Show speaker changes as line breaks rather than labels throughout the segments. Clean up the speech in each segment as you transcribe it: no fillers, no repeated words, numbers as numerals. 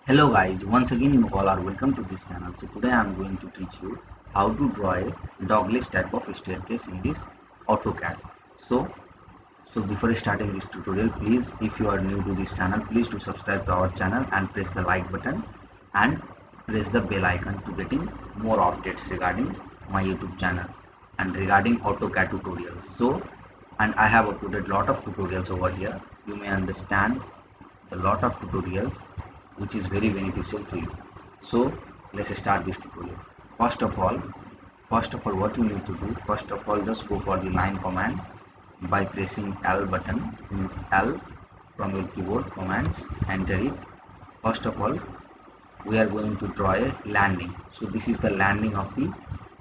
Hello guys, once again you all are welcome to this channel. So today I am going to teach you how to draw a dogless type of staircase in this AutoCAD. So before starting this tutorial, please, if you are new to this channel, please do subscribe to our channel and press the like button and press the bell icon to getting more updates regarding my YouTube channel and regarding AutoCAD tutorials. And I have uploaded lot of tutorials over here. You may understand a lot of tutorials which is very beneficial to you. So let's start this tutorial. First of all what you need to do, first of all just go for the line command by pressing L button, means L from your keyboard commands, enter it. First of all we are going to draw a landing. So this is the landing of the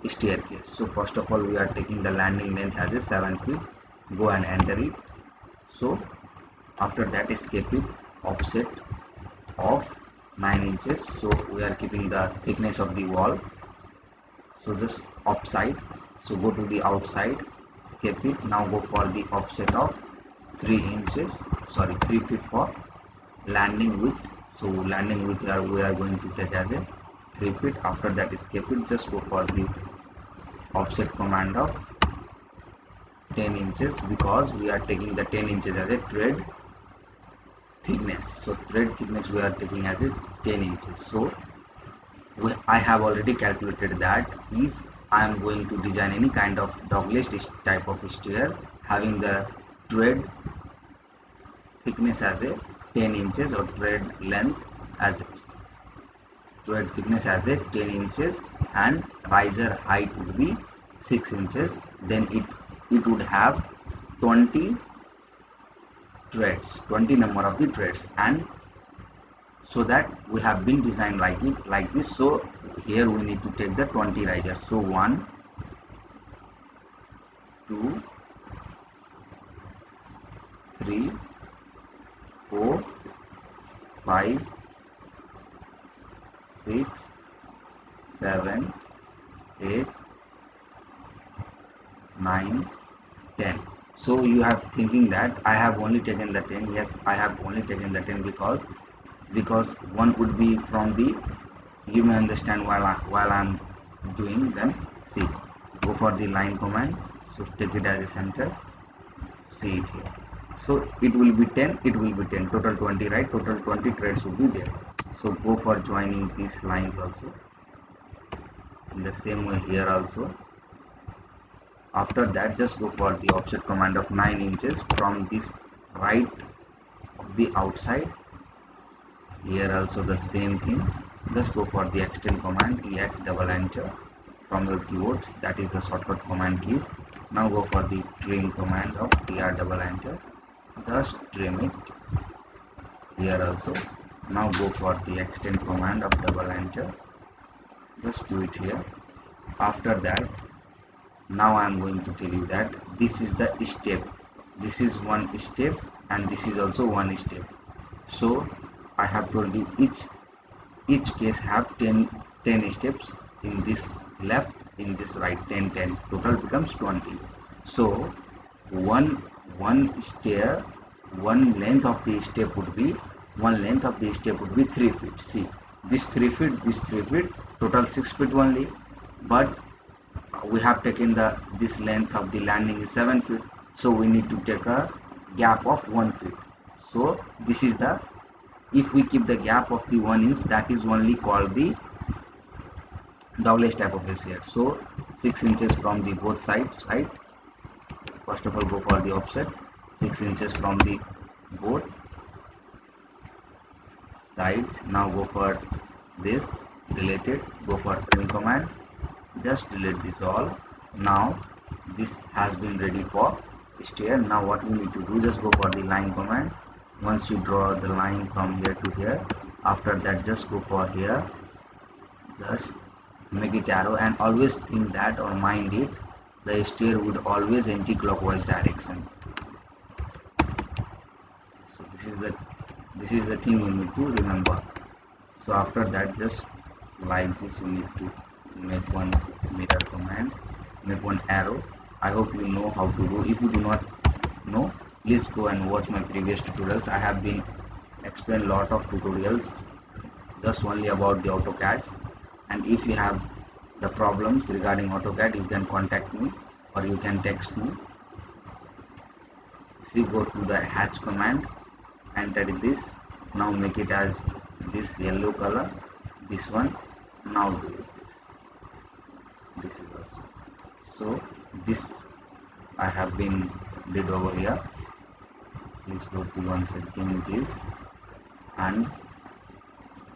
staircase. So first of all we are taking the landing length as a 7 feet. Go and enter it. So after that escape it, offset of 9 inches. So we are keeping the thickness of the wall, so just upside. So go to the outside, escape it. Now go for the offset of 3 inches, sorry 3 feet for landing width. So landing width we are going to take as a 3 feet. After that escape it, just go for the offset command of 10 inches because we are taking the 10 inches as a thread thickness. So thread thickness we are taking as a 10 inches. So I have already calculated that if I am going to design any kind of dogless type of stair having the thread thickness as a 10 inches or thread length as thread thickness as a 10 inches and riser height would be 6 inches, then it would have 20 threads, 20 number of the threads, and so that we have been designed like this. So here we need to take the 20 risers. So 1 2 3 4 5 6 7 8 9 10. So you have thinking that I have only taken the 10. Yes, I have only taken the 10 because one would be from the, you may understand while I'm doing. Then see, go for the line command, so take it as a center, see it here. So it will be 10, it will be 10, total 20, right? Total 20 threads will be there. So go for joining these lines also in the same way here also. After that just go for the offset command of 9 inches from this right of the outside. Here also the same thing, just go for the extend command, ex double enter from your keyboard, that is the shortcut command keys. Now go for the trim command of tr double enter, just trim it here also. Now go for the extend command of double enter, just do it here. After that now I am going to tell you that this is the step, this is one step and this is also one step. So I have told you each case have 10 steps, in this left, in this right, 10 10, total becomes 20. So one stair, one length of the step would be 3 feet. See, this 3 feet, this 3 feet, total 6 feet only, but we have taken this length of the landing is 7 feet, so we need to take a gap of 1 feet. So this is the, if we keep the gap of the 1 inch, that is only called the dogless type of stair. So 6 inches from the both sides, right? First of all go for the offset 6 inches from the both sides. Now go for this, delete it, go for trim command, just delete this all. Now this has been ready for stair. Now what we need to do, just go for the line command. Once you draw the line from here to here, after that just go for here, just make it arrow, and always think that or mind it, the stair would always anti-clockwise direction. So this is the thing you need to remember. So after that just like this you need to make one mirror command, make one arrow. I hope you know how to do. If you do not know, please go and watch my previous tutorials. I have been explained lot of tutorials just only about the AutoCAD. And if you have the problems regarding AutoCAD, you can contact me or you can text me. See, go to the hatch command, enter this, now make it as this yellow color, this one, now do it this is also. So this I have been did over here. Please go to once again this, and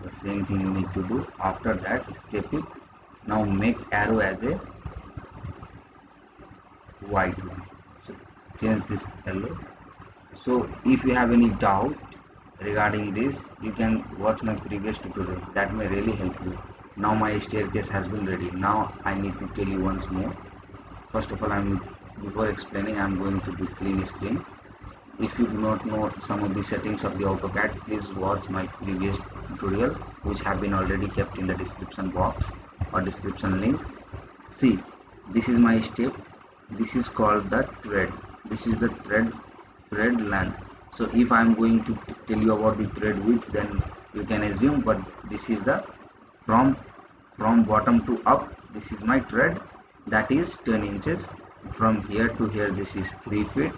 the same thing you need to do. After that, escape it. Now make arrow as a white one, so change this yellow. So if you have any doubt regarding this, you can watch my previous tutorials, that may really help you. Now my staircase has been ready. Now I need to tell you once more. First of all, before explaining, I'm going to do clean screen. If you do not know some of the settings of the AutoCAD, please watch my previous tutorial, which have been already kept in the description box or description link. See, this is my step. This is called the thread. This is the thread length. So if I'm going to tell you about the thread width, then you can assume, but this is the from bottom to up, this is my thread, that is 10 inches. From here to here, this is 3 feet,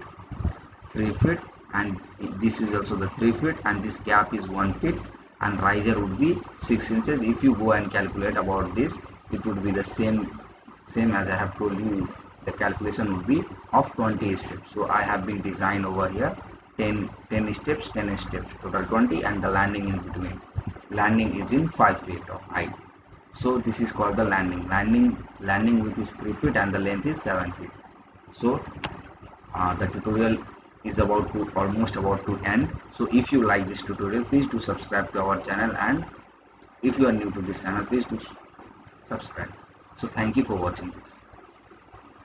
and this is also the 3 feet, and this gap is 1 feet, and riser would be 6 inches. If you go and calculate about this, it would be the same as I have told you. The calculation would be of 20 steps. So I have been designed over here 10 steps, total 20, and the landing in between. Landing is in 5 feet of height. So this is called the landing width is 3 feet and the length is 7 feet. So the tutorial is almost about to end. So if you like this tutorial, please do subscribe to our channel, and if you are new to this channel, please do subscribe. So thank you for watching this.